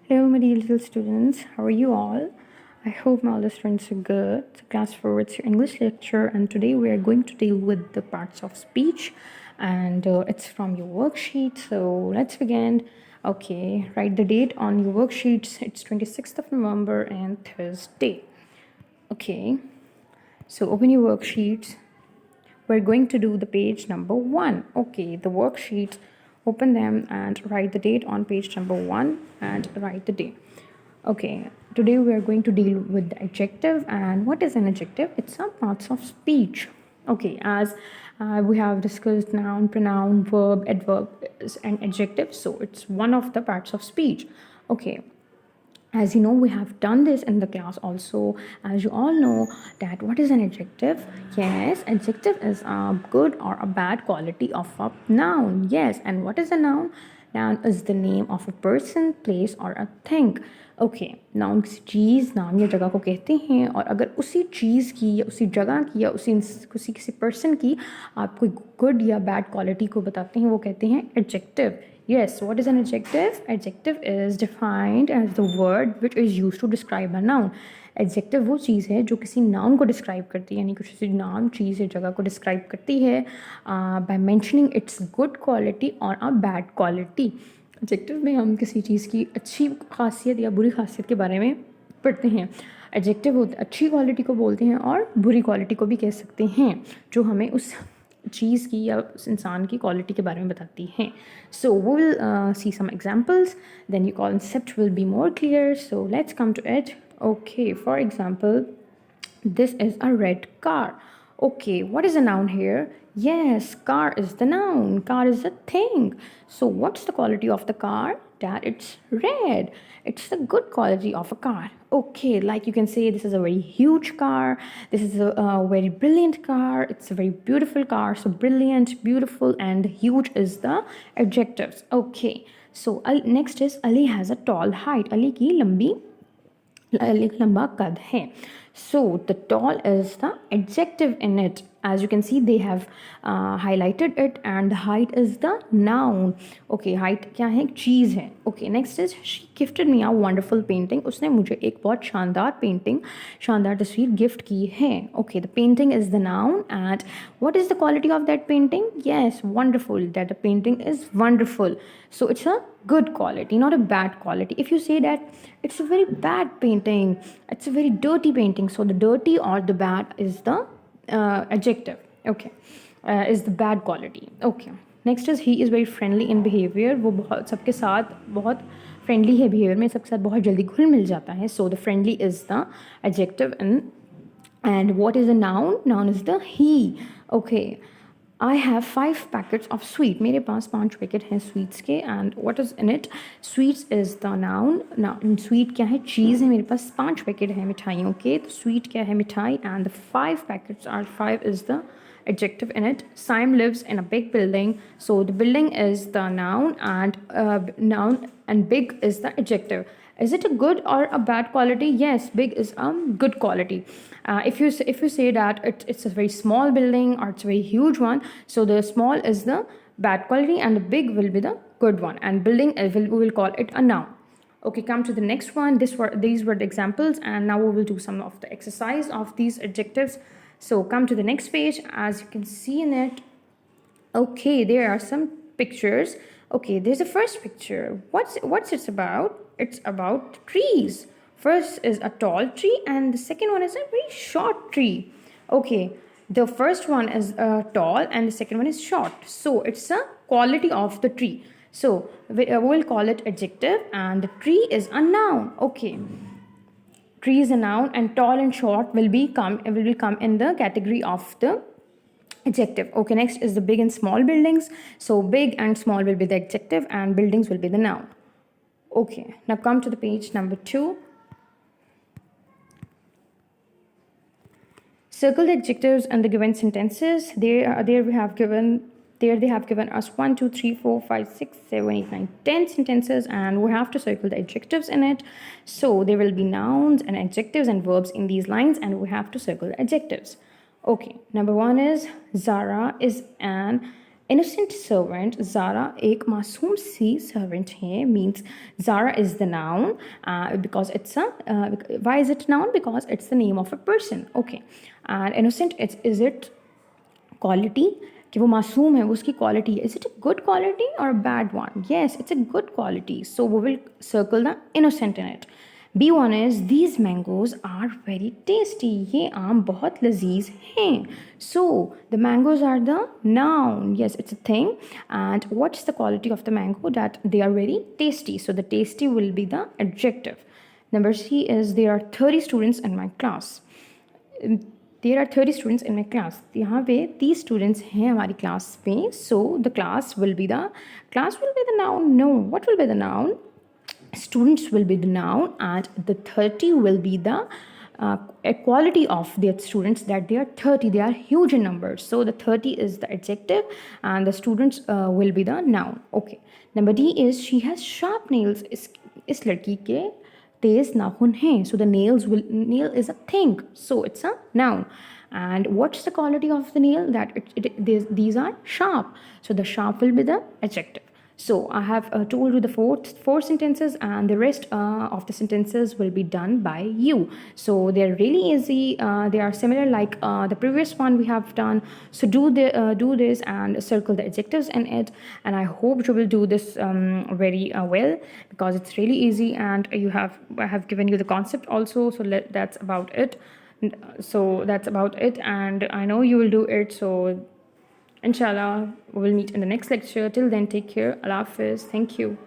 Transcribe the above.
Hello, my dear little students. How are you all? I hope my all the students are good. So class 4, it's your English lecture, and today we are going to deal with the parts of speech, and it's from your worksheet. So let's begin. Okay, write the date on your worksheets. It's 26th of November and Thursday. Okay, so open your worksheets. We're going to do the page number 1. Okay, the worksheets, open them and write the date on page number 1 and write the day. Okay, today we are going to deal with the adjective. And what is an adjective? It's some parts of speech. Okay, as we have discussed noun, pronoun, verb, adverb, and adjective, so it's one of the parts of speech. Okay, as you know, we have done this in the class also. As you all know that what is an adjective? Yes, adjective is a good or a bad quality of a noun. Yes, and what is a noun? Noun is the name of a person, place or a thing. Okay noun किसी चीज़ नाम या जगह को कहते हैं, और अगर उसी चीज़ की या उसी जगह की या किसी पर्सन की आप कोई गुड या बैड क्वालिटी को बताते हैं, वो कहते हैं adjective. Yes, what is an adjective? Adjective is defined as the word which is used to describe a noun. Adjective वो चीज़ है जो किसी नाउन को डिस्क्राइब करती है, यानी किसी नाम, चीज़ या जगह को डिस्क्राइब करती है by mentioning its good quality or a bad quality. Adjective में हम किसी चीज़ की अच्छी खासियत या बुरी खासियत के बारे में पढ़ते हैं. एडजेक्टिव अच्छी क्वालिटी को बोलते हैं और बुरी क्वालिटी को भी कह सकते हैं, जो हमें उस चीज़ की या उस इंसान की क्वालिटी के बारे में बताती हैं. So we will see some examples, then your concept will be more clear. So let's come to it. Okay, for example, this is a red car. Okay, what is a noun here? Yes, car is the noun. Car is a thing. So what's the quality of the car? That it's red. It's the good quality of a car. Okay, like you can say this is a very huge car. This is a very brilliant car. It's a very beautiful car. So brilliant, beautiful and huge is the adjectives. Okay, so next is Ali has a tall height. Ali की लंबा कद है. So the tall is the adjective in it. As you can see, they have highlighted it, and the height is the noun. Okay, height क्या है? चीज़ है. Okay, next is she gifted me a wonderful painting. उसने मुझे एक बहुत शानदार painting, शानदार तस्वीर गिफ्ट की है. Okay, the painting is the noun, and what is the quality of that painting? Yes, wonderful. That the painting is wonderful. So it's a good quality, not a bad quality. If you say that it's a very bad painting, it's a very dirty painting, so the dirty or the bad is the adjective. Okay, is the bad quality. Okay, next is he is very friendly in behavior. वो बहुत सबके साथ बहुत friendly है behavior में, सबके साथ बहुत जल्दी घुल मिल जाता है. So the friendly is the adjective. And what is the noun? Noun is the he. Okay, I have 5 packets of sweet. मेरे पास 5 पैकेट हैं स्वीट्स के. And what is in it? Sweets is the noun. Sweet क्या है? चीज़ है. मेरे पास 5 packet हैं मिठाइयों के. तो sweet क्या है? मिठाई. And the 5 packets are 5 is the adjective in it. Sam lives in a big building. So the building is the noun, and big is the adjective. Is it a good or a bad quality? Yes, big is a good quality. If you say that it's a very small building or it's a very huge one, so the small is the bad quality and the big will be the good one. And building we will call it a noun. Okay, come to the next one. These were the examples, and now we will do some of the exercise of these adjectives. So come to the next page. As you can see in it, okay, there are some pictures. Okay, there's the first picture. What's it about? It's about trees. First is a tall tree, and the second one is a very short tree. Okay, the first one is tall and the second one is short. So it's a quality of the tree. So we'll call it adjective, and the tree is a noun. Okay, tree is a noun, and tall and short will come in the category of the adjective. Okay, next is the big and small buildings. So big and small will be the adjective, and buildings will be the noun. Okay, now come to the page number 2. Circle the adjectives and the given sentences. There they have given us 1, 2, 3, 4, 5, 6, 7, 8, 9, 10 sentences, and we have to circle the adjectives in it. So there will be nouns and adjectives and verbs in these lines, and we have to circle the adjectives. Okay, number 1 is Zara is an innocent servant. Zara एक मासूम सी servant है, means Zara is the noun because it's a why is it noun? Because it's the name of a person. Okay, and innocent, is it quality कि वो मासूम है, वो उसकी quality है. Is it a good quality or a bad one? Yes, it's a good quality, so we will circle the innocent in it. B1 is these mangoes are very tasty. ये आम बहुत लजीज हैं. So the mangoes are the noun. Yes, it's a thing. And what's the quality of the mango? That they are very tasty. So the tasty will be the adjective. Number C is there are 30 students in my class. There are 30 students in my class. यहाँ पे 30 students हैं हमारी class में. So the class will be the noun. No, what will be the noun? Students will be the noun, and the 30 will be the quality of the students, that they are 30. They are huge in numbers. So the 30 is the adjective and the students will be the noun. Okay. Number D is she has sharp nails. इस लड़की के तेज नाखून हैं. So the nail is a thing. So it's a noun. And what's the quality of the nail? That these are sharp. So the sharp will be the adjective. So I have told you the four sentences, and the rest of the sentences will be done by you. So they're really easy. They are similar like the previous one we have done. So do this and circle the adjectives in it. And I hope you will do this very well, because it's really easy, and I have given you the concept also. So that's about it. And I know you will do it. So Inshallah, we will meet in the next lecture. Till then, take care. Allah Hafiz. Thank you.